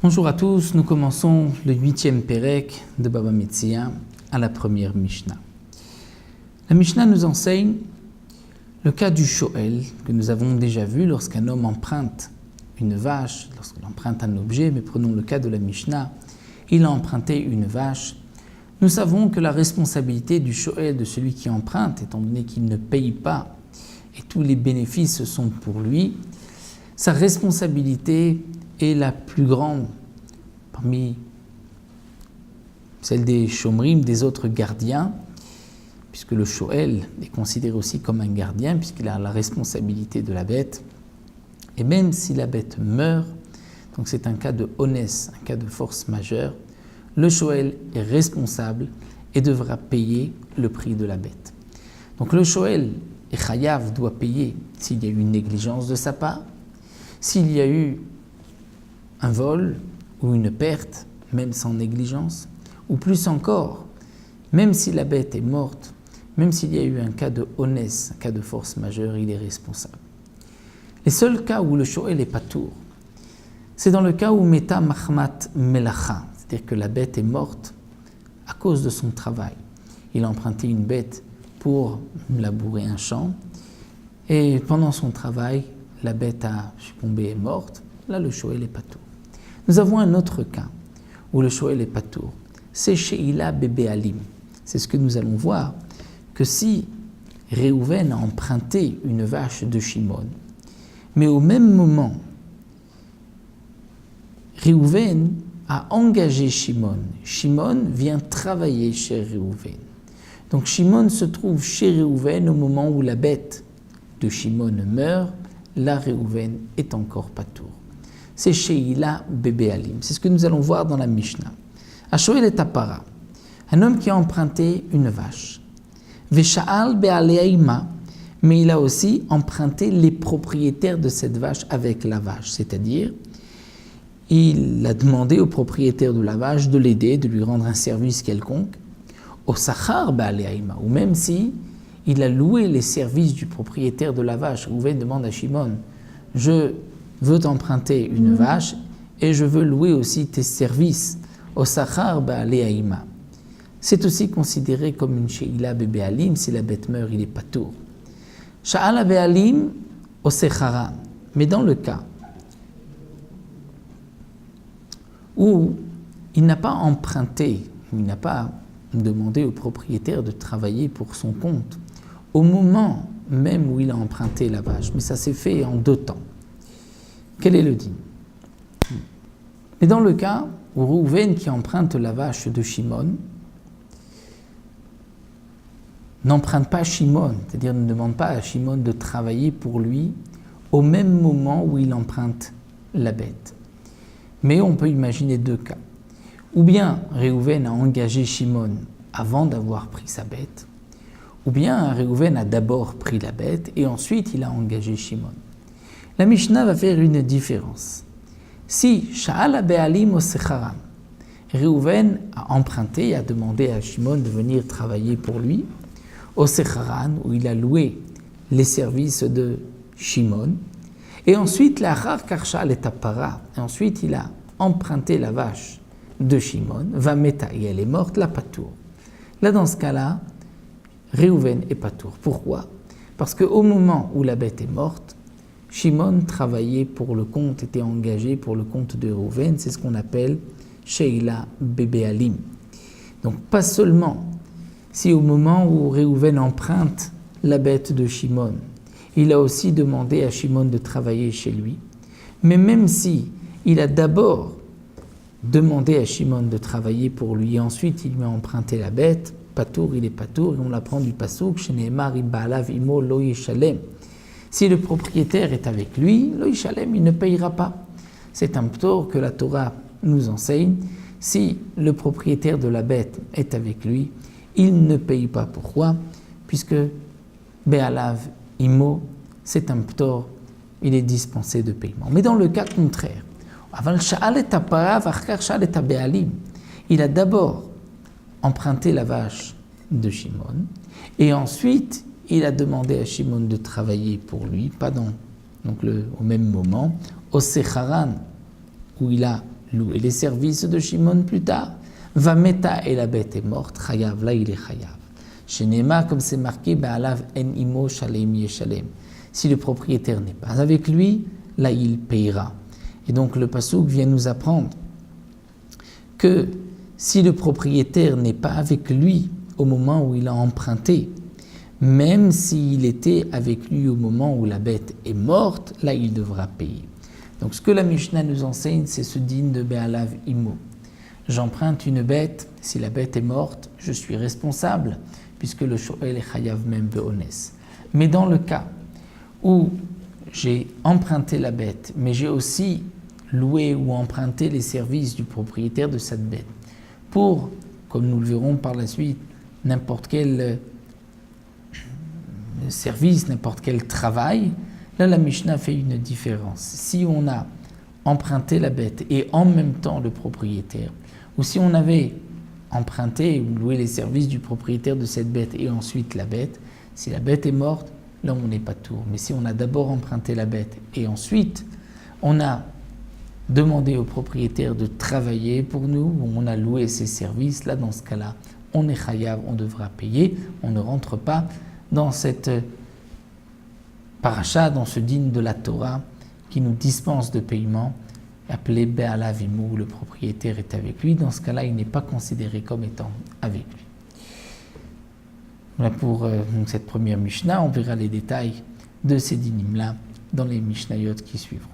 Bonjour à tous, nous commençons le 8e Pérec de Baba Metzia à la première Mishnah. La Mishnah nous enseigne le cas du Shoel que nous avons déjà vu lorsqu'un homme emprunte une vache, lorsqu'il emprunte un objet, mais prenons le cas de la Mishnah, il a emprunté une vache. Nous savons que la responsabilité du Shoel, de celui qui emprunte, étant donné qu'il ne paye pas et tous les bénéfices sont pour lui, sa responsabilité est la plus grande parmi celle des Shomrim, des autres gardiens, puisque le Shoel est considéré aussi comme un gardien, puisqu'il a la responsabilité de la bête. Et même si la bête meurt, donc c'est un cas de onès, un cas de force majeure, le Shoel est responsable et devra payer le prix de la bête. Donc le Shoel et Chayav doit payer s'il y a eu une négligence de sa part, s'il y a eu un vol ou une perte, même sans négligence, ou plus encore, même si la bête est morte, même s'il y a eu un cas de onès, un cas de force majeure, il est responsable. Les seuls cas où le Shoel est patour, c'est dans le cas où Meta Mahmat Melacha, c'est-à-dire que la bête est morte à cause de son travail. Il a emprunté une bête pour labourer un champ, et pendant son travail, la bête a succombé et est morte. Là, le Shoel est patour. Nous avons un autre cas où le Shoel est patour. C'est Sheila Bébé Alim. C'est ce que nous allons voir, que si Réhouven a emprunté une vache de Shimon, mais au même moment, Réhouven a engagé Shimon. Shimon vient travailler chez Réhouven. Donc Shimon se trouve chez Réhouven au moment où la bête de Shimon meurt. Là, Réhouven est encore patour. C'est Sheila Bébé Alim. C'est ce que nous allons voir dans la Mishnah. Shoel et Tapara, un homme qui a emprunté une vache. Vesha'al Be'aleima, mais il a aussi emprunté les propriétaires de cette vache avec la vache. C'est-à-dire, il a demandé au propriétaire de la vache de l'aider, de lui rendre un service quelconque. Au Sachar Be'aleima, ou même si il a loué les services du propriétaire de la vache. Réhouven demande à Shimon, je veux t'emprunter une vache et je veux louer aussi tes services. Au Sachar Ba'aleima. C'est aussi considéré comme une Sheila Bébé Alim. Si la bête meurt, il est patour. Sha'ala Be'alim au Secharan. Mais dans le cas où il n'a pas emprunté, il n'a pas demandé au propriétaire de travailler pour son compte, au moment même où il a emprunté la vache, mais ça s'est fait en deux temps. Quel est le din? Mais dans le cas où Réhouven qui emprunte la vache de Shimon n'emprunte pas Shimon, c'est-à-dire ne demande pas à Shimon de travailler pour lui au même moment où il emprunte la bête. Mais on peut imaginer deux cas. Ou bien Réhouven a engagé Shimon avant d'avoir pris sa bête, ou bien Réhouven a d'abord pris la bête et ensuite il a engagé Shimon. La Mishnah va faire une différence. Si Sha'ala Be'alim au Secharam, Réhouven a emprunté et a demandé à Shimon de venir travailler pour lui, au Secharan, où il a loué les services de Shimon, et ensuite la Rar Karshal et Tapara, et ensuite il a emprunté la vache de Shimon, va meta, et elle est morte, la patour. Là, dans ce cas-là, Réhouven est patour. Pourquoi? Parce qu'au moment où la bête est morte, Shimon travaillait pour le compte, était engagé pour le compte de Réhouven, c'est ce qu'on appelle Sheila Bébé Alim. Donc pas seulement si au moment où Réhouven emprunte la bête de Shimon, il a aussi demandé à Shimon de travailler chez lui, mais même si il a d'abord demandé à Shimon de travailler pour lui et ensuite il lui a emprunté la bête, patour, il est patour, et on l'apprend du pasouk, Sheneemar Ibalav Imo Lo Yishalem. Si le propriétaire est avec lui, Lo Yishalem, il ne payera pas. C'est un ptor que la Torah nous enseigne. Si le propriétaire de la bête est avec lui, il ne paye pas. Pourquoi? Puisque Be'alav Imo, c'est un ptor, il est dispensé de paiement. Mais dans le cas contraire, il a d'abord emprunté la vache de Shimon et ensuite il a demandé à Shimon de travailler pour lui, pas au même moment, au Secharan, où il a loué les services de Shimon plus tard, Vameta et la bête est morte, Chayav, là il est Chayav. Chez Nema, comme c'est marqué, Be'alav en imo shalem yeshalem. Si le propriétaire n'est pas avec lui, là il payera. Et donc le passouk vient nous apprendre que si le propriétaire n'est pas avec lui au moment où il a emprunté, même s'il était avec lui au moment où la bête est morte, là il devra payer. Donc ce que la Mishnah nous enseigne, c'est ce din de Be'alav imo. J'emprunte une bête, si la bête est morte, je suis responsable, puisque le sho'el est chayav même be'ones. Mais dans le cas où j'ai emprunté la bête, mais j'ai aussi loué ou emprunté les services du propriétaire de cette bête, pour, comme nous le verrons par la suite, n'importe quel service, n'importe quel travail, là la Mishnah fait une différence. Si on a emprunté la bête et en même temps le propriétaire, ou si on avait emprunté ou loué les services du propriétaire de cette bête et ensuite la bête, si la bête est morte, là on n'est pas tour. Mais si on a d'abord emprunté la bête et ensuite on a demandé au propriétaire de travailler pour nous, ou on a loué ses services, là dans ce cas-là, on est chayav, on devra payer, on ne rentre pas dans cette paracha, dans ce din de la Torah qui nous dispense de paiement, appelé Be'alav imo, le propriétaire est avec lui. Dans ce cas-là, il n'est pas considéré comme étant avec lui. Voilà pour cette première Mishnah. On verra les détails de ces dinim-là dans les Mishnayot qui suivront.